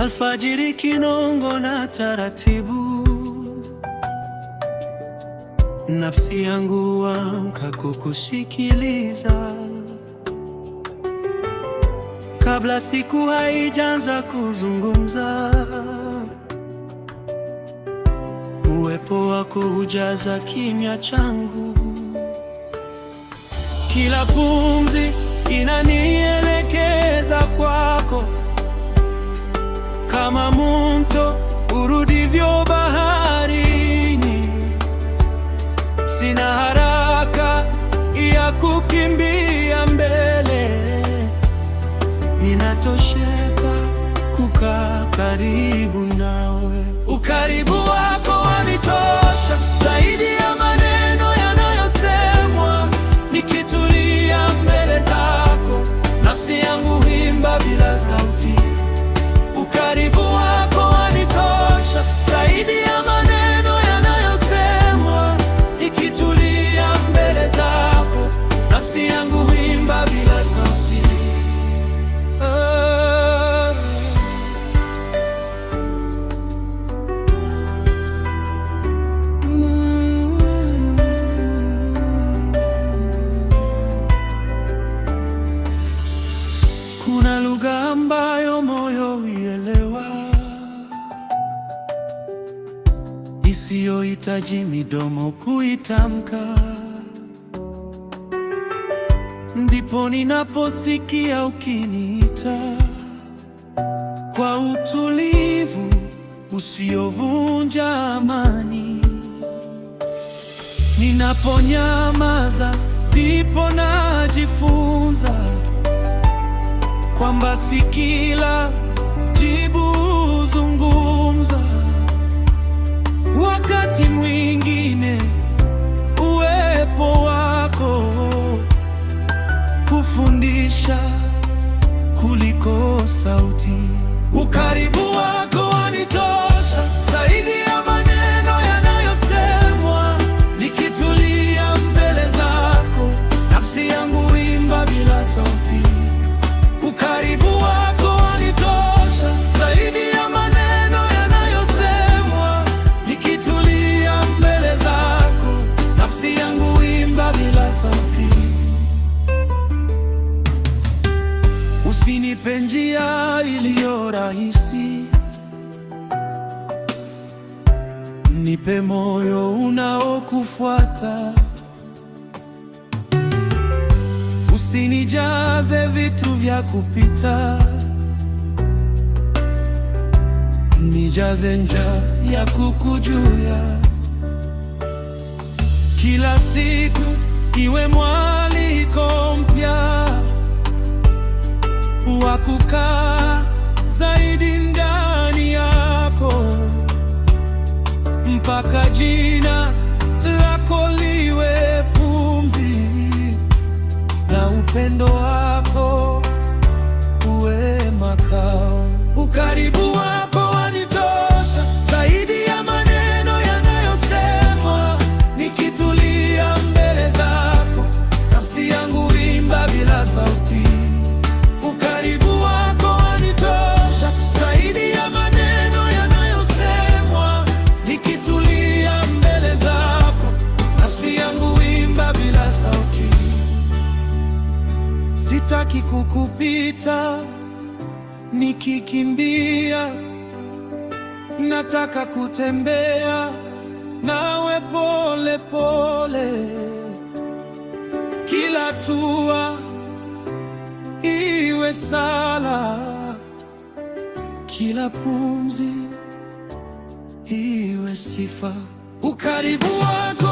Alfajiri kinongo na taratibu, nafsi yangu amka kukusikiliza, kabla siku haijaanza kuzungumza. Uwepo wako hujaza kimya changu, kila pumzi inanielekeza kwako, kama mto urudivyo baharini. Sina haraka ya kukimbia mbele, ninatosheka kukaa karibu nawe. Ukaribu wako wanitosha, zaidi ya maneno yanayosemwa. Nikitulia mbele zako, nafsi yangu huimba bila sauti. Ukaribu wako wanitosha, zaidi ya maneno yanayosemwa. Nikitulia mbele zako, nafsi yangu huimba bila sauti. Kuna lugha ambayo moyo huielewa, isiyohitaji midomo kuitamka. Ndipo ninaposikia ukiniita kwa utulivu usiovunja amani. Ninaponyamaza ndipo najifunza kwamba si kila jibu huzungumza. Wakati mwingine uwepo wako hufundisha kuliko sauti. Ukaribu wako wanitosha, zaidi ya maneno yanayosemwa. Nikitulia mbele zako, nafsi yangu huimba bila sauti. Ukaribu wako wanitosha, zaidi ya maneno yanayosemwa. Nikitulia mbele zako, nafsi yangu huimba bila sauti. Usinipe njia iliyo rahisi, nipe moyo unaokufuata. Usinijaze vitu vya kupita, nijaze njaa ya kukujua. Kila siku iwe mwaliko mpya wa kukaa zaidi ndani yako, mpaka jina lako liwe pumzi na upendo wako uwe makao. Ukaribu wako wanitosha, zaidi ya maneno yanayosemwa. Nikitulia mbele zako, nafsi yangu huimba bila sauti. Ukaribu wako wanitosha, zaidi ya maneno yanayosemwa. Nikitulia mbele zako, nafsi yangu huimba bila sauti. Sitaki kukupita nikikimbia, nataka kutembea nawe pole pole. Kila hatua iwe sala, kila pumzi iwe sifa. Ukaribu wako